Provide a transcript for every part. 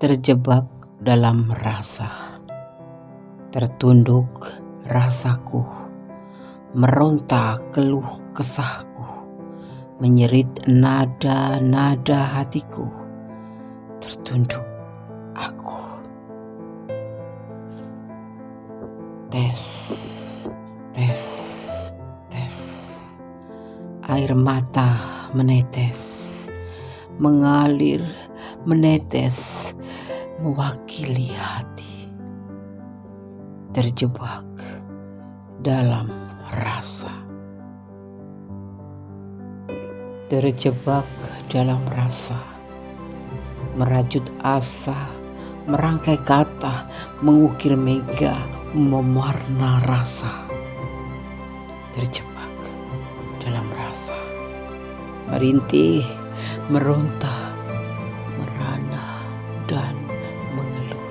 Terjebak dalam rasa, tertunduk rasaku, meronta keluh kesahku, menyerit nada-nada hatiku, tertunduk aku. Tes, tes, tes. Air mata menetes, mengalir, menetes, mewakili hati. Terjebak dalam rasa. Terjebak dalam rasa. Merajut asa, merangkai kata, mengukir mega, mewarna rasa. Terjebak dalam rasa. Merintih, meronta, merana, dan mengeluh.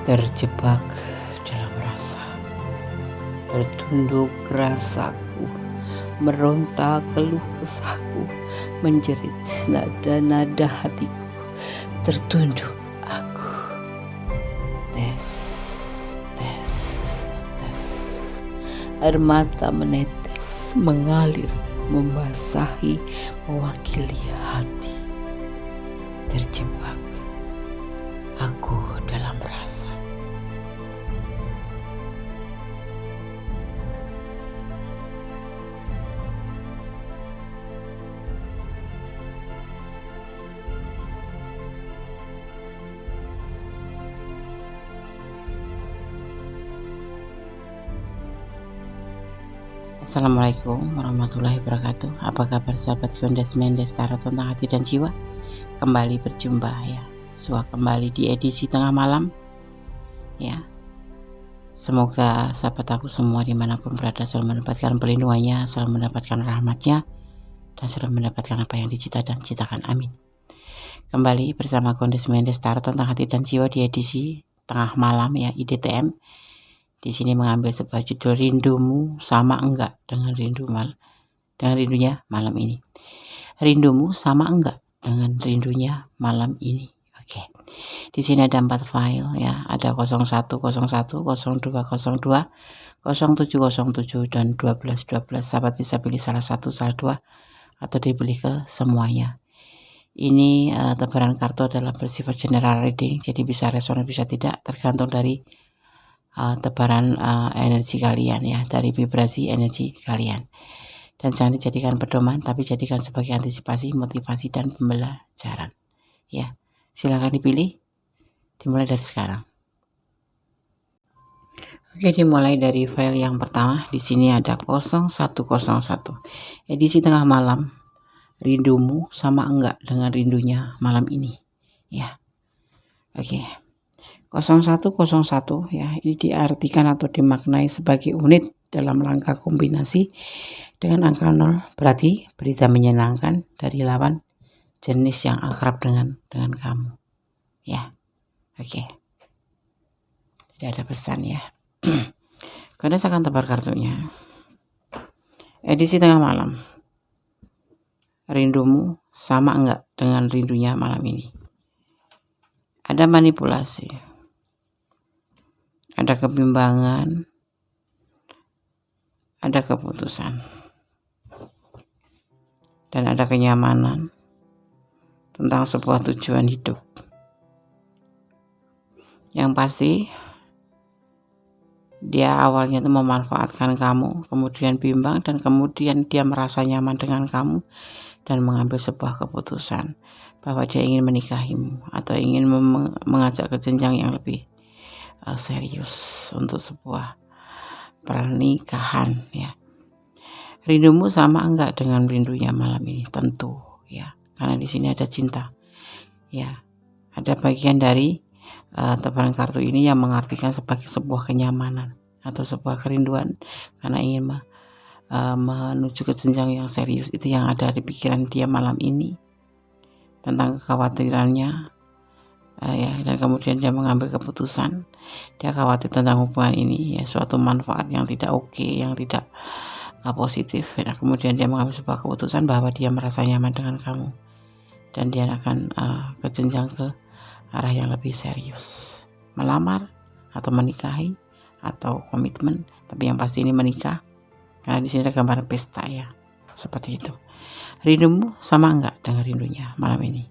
Terjebak dalam rasa, tertunduk rasaku, meronta keluh kesahku, menjerit nada-nada hatiku, tertunduk aku. Tes, tes, tes. Air mata menetes, mengalir, membasahi, mewakili hati. Terjebak aku dalam rasa. Assalamualaikum warahmatullahi wabarakatuh. Apa kabar sahabat Gondes Mendes Tarot tentang hati dan jiwa? Kembali berjumpa ya, kembali di edisi tengah malam ya. Semoga sahabat aku semua dimanapun berada selalu mendapatkan perlindungannya, selalu mendapatkan rahmatnya, dan selalu mendapatkan apa yang dicita dan citakan. Amin. Kembali bersama Gondes Mendes Tarot tentang hati dan jiwa di edisi tengah malam ya, IDTM. Di sini mengambil sebuah judul, rindumu sama enggak dengan rindunya malam ini. Rindumu sama enggak dengan rindunya malam ini. Oke. Di sini ada 4 file ya, ada 0101, 0202, 0707 dan 1212. Sahabat bisa pilih salah satu, salah dua, atau dipilih ke semuanya. Ini tebaran kartu adalah bersifat general reading, jadi bisa resonan bisa tidak, tergantung dari tebaran energi kalian ya, dari vibrasi energi kalian. Dan jangan dijadikan pedoman, tapi jadikan sebagai antisipasi, motivasi, dan pembelajaran ya. Silakan dipilih, dimulai dari sekarang. Oke, dimulai dari file yang pertama. Di sini ada 0101, edisi tengah malam. Rindumu sama enggak dengan rindunya malam ini ya. Oke. 0101 ya, ini diartikan atau dimaknai sebagai unit dalam rangka kombinasi dengan angka 0, berarti berita menyenangkan dari lawan jenis yang akrab dengan kamu ya. Oke. Jadi ada pesan ya. Kalian akan tebar kartunya. Edisi tengah malam. Rindumu sama enggak dengan rindunya malam ini? Ada manipulasi, ada kebimbangan, ada keputusan, dan ada kenyamanan tentang sebuah tujuan hidup. Yang pasti dia awalnya itu memanfaatkan kamu, kemudian bimbang, dan kemudian dia merasa nyaman dengan kamu dan mengambil sebuah keputusan bahwa dia ingin menikahimu atau ingin mengajak ke jenjang yang lebih serius untuk sebuah pernikahan ya. Rindumu sama enggak dengan rindunya malam ini? Tentu ya, karena di sini ada cinta ya. Ada bagian dari tebaran kartu ini yang mengartikan sebagai sebuah kenyamanan atau sebuah kerinduan karena ingin menuju ke jenjang yang serius. Itu yang ada di pikiran dia malam ini, tentang kekhawatirannya ya, dan kemudian dia mengambil keputusan. Dia khawatir tentang hubungan ini ya, suatu manfaat yang tidak oke, yang tidak positif. Nah, kemudian dia mengambil sebuah keputusan bahwa dia merasa nyaman dengan kamu dan dia akan ke jenjang ke arah yang lebih serius, melamar atau menikahi atau komitmen, tapi yang pasti ini menikah karena di sini ada gambar pesta ya, seperti itu. Rindumu sama enggak dengan rindunya malam ini?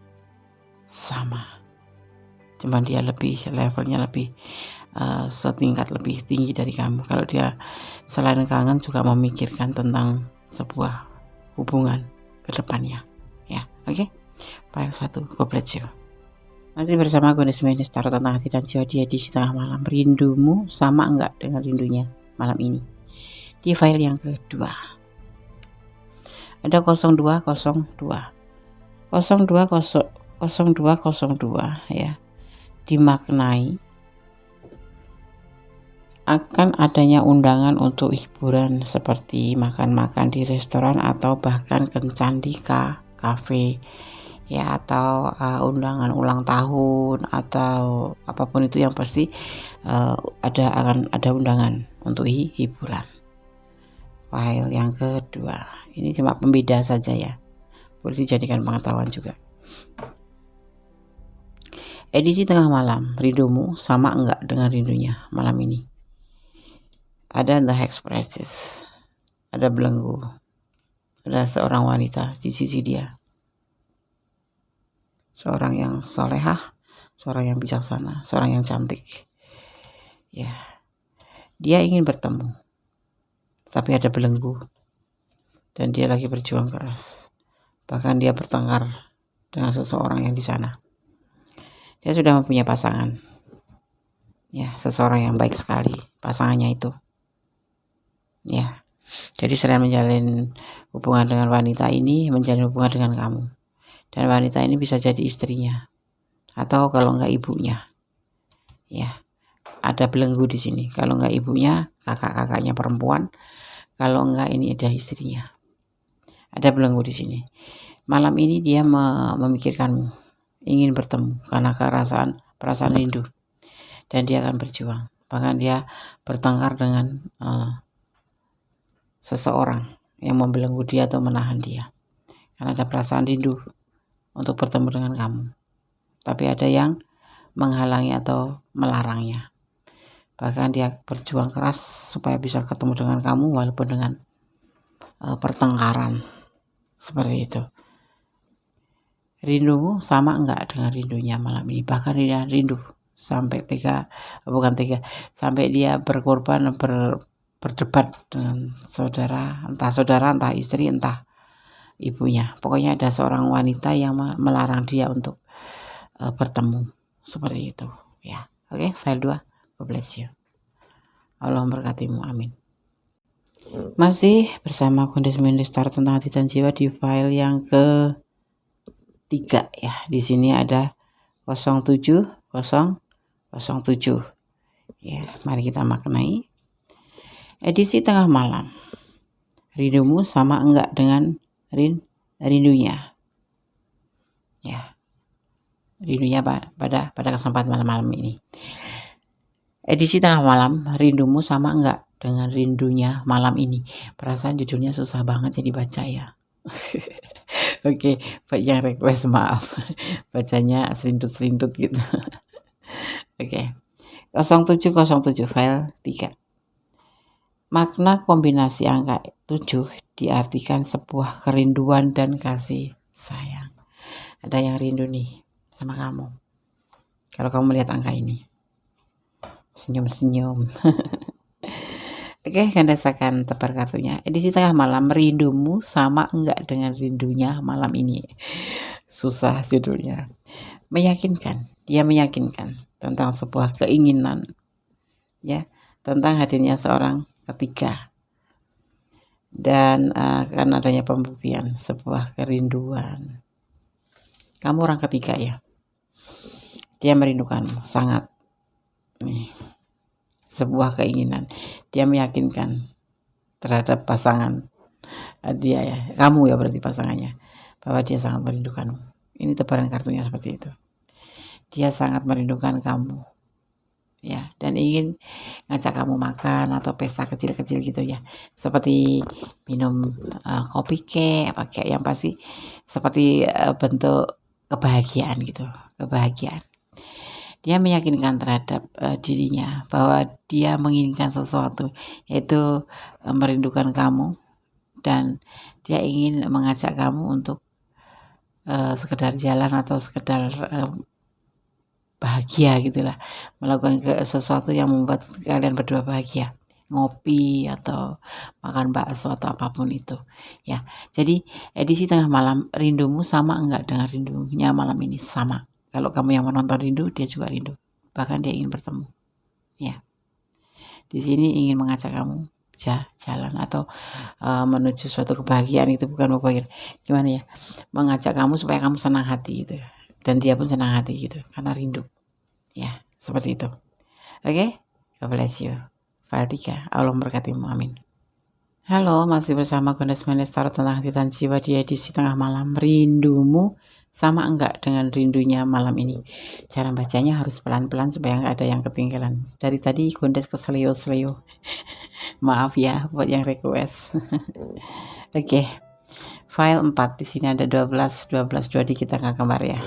Sama, cuman dia levelnya lebih setingkat lebih tinggi dari kamu. Kalau dia selain kangen juga memikirkan tentang sebuah hubungan ke depannya ya. Oke, file 1, God bless you. Masih bersama Goddess Medis Tarot tentang hati dan jiwa di edisi tengah malam. Rindumu sama enggak dengan rindunya malam ini? Di file yang kedua ada 0202 0202 ya, dimaknai akan adanya undangan untuk hiburan seperti makan-makan di restoran atau bahkan kencan di kafe ya, atau undangan ulang tahun atau apapun itu, yang pasti akan ada undangan untuk hiburan. File yang kedua ini cuma pembeda saja ya, boleh dijadikan pengetahuan juga. Edisi tengah malam, rindumu sama enggak dengan rindunya malam ini? Ada the expresses, ada belenggu, ada seorang wanita di sisi dia, seorang yang solehah, seorang yang bijaksana, seorang yang cantik ya. Dia ingin bertemu tapi ada belenggu dan dia lagi berjuang keras, bahkan dia bertengkar dengan seseorang yang di sana. Dia sudah mempunyai pasangan ya, seseorang yang baik sekali pasangannya itu ya. Jadi selain menjalin hubungan dengan wanita ini, menjalin hubungan dengan kamu, dan wanita ini bisa jadi istrinya atau kalau enggak ibunya ya. Ada belenggu di sini, kalau enggak ibunya, kakak-kakaknya perempuan, kalau enggak ini ada istrinya. Ada belenggu di sini. Malam ini dia memikirkanmu, ingin bertemu karena perasaan rindu, dan dia akan berjuang. Bahkan dia bertengkar dengan seseorang yang membelenggu dia atau menahan dia karena ada perasaan rindu untuk bertemu dengan kamu, tapi ada yang menghalangi atau melarangnya. Bahkan dia berjuang keras supaya bisa ketemu dengan kamu walaupun dengan pertengkaran seperti itu. Rindumu sama enggak dengan rindunya malam ini? Bahkan dia rindu sampai sampai dia berkorban, berdebat dengan saudara entah istri entah ibunya. Pokoknya ada seorang wanita yang melarang dia untuk bertemu seperti itu ya. Oke, file 2, God bless you, Allah memberkatimu, amin. Masih bersama Goddess Medis Tarot tentang hati dan jiwa di file yang ke-3 ya. Di sini ada 07007 ya. Mari kita maknai edisi tengah malam. Rindumu sama enggak dengan rindunya ya. Rindunya pada kesempatan malam ini. Edisi tengah malam, rindumu sama enggak dengan rindunya malam ini? Perasaan judulnya susah banget jadi baca ya. Oke, yang request maaf, bacanya selintut gitu. Oke, 0707 file 3. Makna kombinasi angka 7 diartikan sebuah kerinduan dan kasih sayang. Ada yang rindu nih sama kamu. Kalau kamu melihat angka ini, senyum-senyum. Oke, Goddess akan tebar kartunya. Edisi tengah malam, rindumu sama enggak dengan rindunya malam ini? Susah judulnya. Dia meyakinkan tentang sebuah keinginan ya, tentang hadirnya seorang ketiga, dan akan adanya pembuktian sebuah kerinduan. Kamu orang ketiga ya. Dia merindukanmu sangat. Nih, sebuah keinginan. Dia meyakinkan terhadap pasangan dia ya. Kamu ya berarti pasangannya, bahwa dia sangat merindukanmu. Ini tebaran kartunya seperti itu. Dia sangat merindukan kamu ya, dan ingin ngajak kamu makan atau pesta kecil-kecil gitu ya, seperti minum kopi apa kayak yang pasti seperti bentuk kebahagiaan gitu, kebahagiaan. Dia meyakinkan terhadap dirinya bahwa dia menginginkan sesuatu, yaitu merindukan kamu, dan dia ingin mengajak kamu untuk sekedar jalan atau sekedar bahagia gitulah, melakukan sesuatu yang membuat kalian berdua bahagia, ngopi atau makan bakso atau apapun itu ya. Jadi edisi tengah malam, rindumu sama enggak dengan rindunya malam ini? Sama. Kalau kamu yang menonton rindu, dia juga rindu, bahkan dia ingin bertemu ya. Di sini ingin mengajak kamu jalan atau menuju suatu kebahagiaan. Itu bukan kebahagiaan gimana ya, mengajak kamu supaya kamu senang hati gitu, dan dia pun senang hati gitu karena rindu ya, seperti itu. Oke, God bless you. File 3, Allah memberkatimu, amin. Halo, masih bersama Gondes Mendes Tarot tentang hati dan jiwa di edisi tengah malam. Rindumu sama enggak dengan rindunya malam ini? Cara bacanya harus pelan-pelan supaya enggak ada yang ketinggalan. Dari tadi Gondes keselio-selio. Maaf ya buat yang request. Oke. File 4, di sini ada 12 2 dikit angka kembar ya.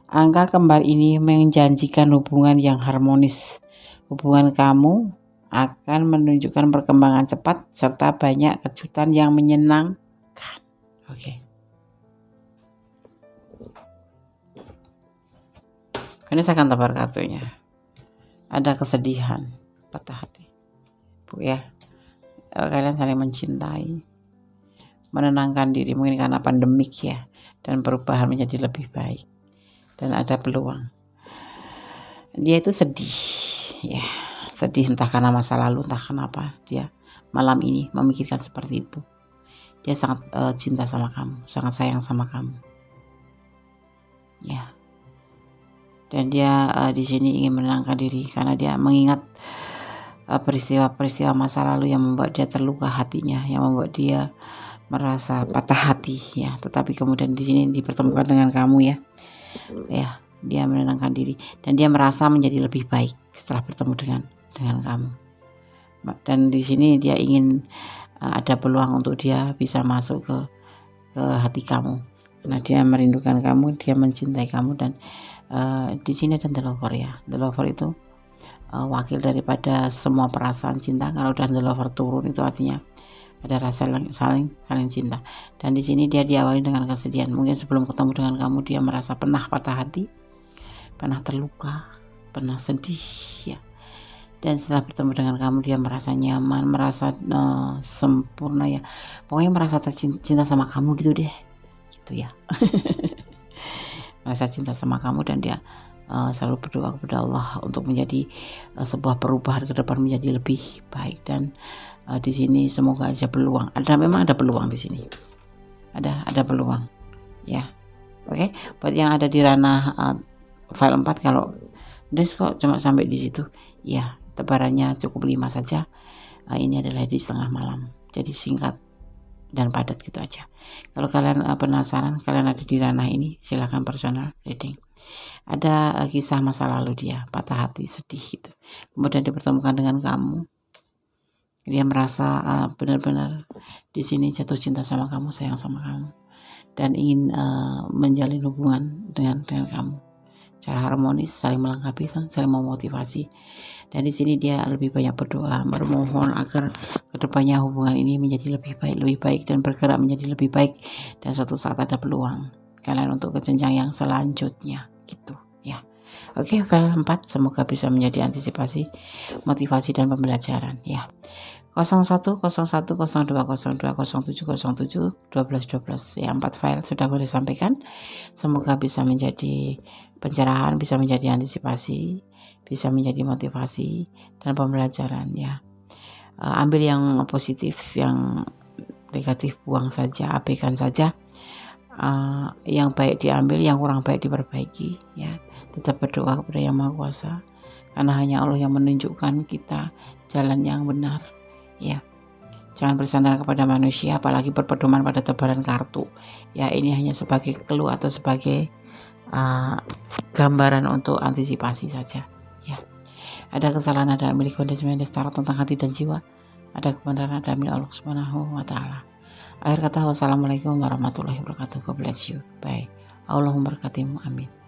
Angka kembar ini menjanjikan hubungan yang harmonis. Hubungan kamu akan menunjukkan perkembangan cepat serta banyak kejutan yang menyenangkan. Oke. Ini saya akan tebar kartunya. Ada kesedihan, patah hati. Bu ya. Kalian saling mencintai, menenangkan diri mungkin karena pandemik ya, dan perubahan menjadi lebih baik. Dan ada peluang. Dia itu sedih ya, sedih entah karena masa lalu, entah kenapa dia malam ini memikirkan seperti itu. Dia sangat cinta sama kamu, sangat sayang sama kamu ya. Dan dia di sini ingin menenangkan diri karena dia mengingat peristiwa-peristiwa masa lalu yang membuat dia terluka hatinya, yang membuat dia merasa patah hati ya. Tetapi kemudian di sini dipertemukan dengan kamu ya. Ya, dia menenangkan diri dan dia merasa menjadi lebih baik setelah bertemu dengan kamu. Dan di sini dia ingin ada peluang untuk dia bisa masuk ke hati kamu karena dia merindukan kamu, dia mencintai kamu. Dan di sini ada The Lover ya. The Lover itu wakil daripada semua perasaan cinta. Kalau udah The Lover turun itu artinya ada rasa saling cinta. Dan di sini dia diawali dengan kesedihan. Mungkin sebelum ketemu dengan kamu dia merasa pernah patah hati, pernah terluka, pernah sedih ya. Dan setelah bertemu dengan kamu dia merasa nyaman, merasa sempurna ya. Pokoknya merasa tercinta sama kamu gitu deh. Gitu ya. Merasa cinta sama kamu dan dia selalu berdoa kepada Allah untuk menjadi sebuah perubahan ke depan menjadi lebih baik. Dan di sini semoga ada peluang. Memang ada peluang di sini. Ada peluang. Ya. Oke, buat yang ada di ranah file 4 kalau Des kok cuma sampai di situ. Ya, tebarannya cukup 5 saja. Ini adalah di setengah malam. Jadi singkat dan padat gitu aja. Kalau kalian penasaran, kalian ada di ranah ini, silakan personal reading. Ada kisah masa lalu dia, patah hati, sedih gitu. Kemudian dipertemukan dengan kamu. Dia merasa benar-benar di sini jatuh cinta sama kamu, sayang sama kamu, dan ingin menjalin hubungan dengan kamu secara harmonis, saling melengkapi, saling memotivasi. Dan di sini dia lebih banyak berdoa, bermohon agar kedepannya hubungan ini menjadi lebih baik dan bergerak menjadi lebih baik. Dan suatu saat ada peluang kalian untuk ke jenjang yang selanjutnya gitu ya. Oke, file 4 semoga bisa menjadi antisipasi, motivasi dan pembelajaran ya. 01 01 02 02 07 07 12 ya, 4 file sudah boleh sampaikan. Semoga bisa menjadi pencerahan, bisa menjadi antisipasi, bisa menjadi motivasi dan pembelajaran ya. Ambil yang positif, yang negatif buang saja, abaikan saja. Yang baik diambil, yang kurang baik diperbaiki ya. Tetap berdoa kepada Yang Maha Kuasa karena hanya Allah yang menunjukkan kita jalan yang benar ya. Jangan bersandar kepada manusia, apalagi berpedoman pada tebaran kartu ya. Ini hanya sebagai clue atau sebagai gambaran untuk antisipasi saja ya. Ada kesalahan ada milik Kondes Mendes Tarot tentang hati dan jiwa. Ada kebenaran ada milik Allah Subhanahu wa Ta'ala. Akhir kata, wassalamualaikum warahmatullahi wabarakatuh. God bless you. Bye. Allah memberkatimu. Amin.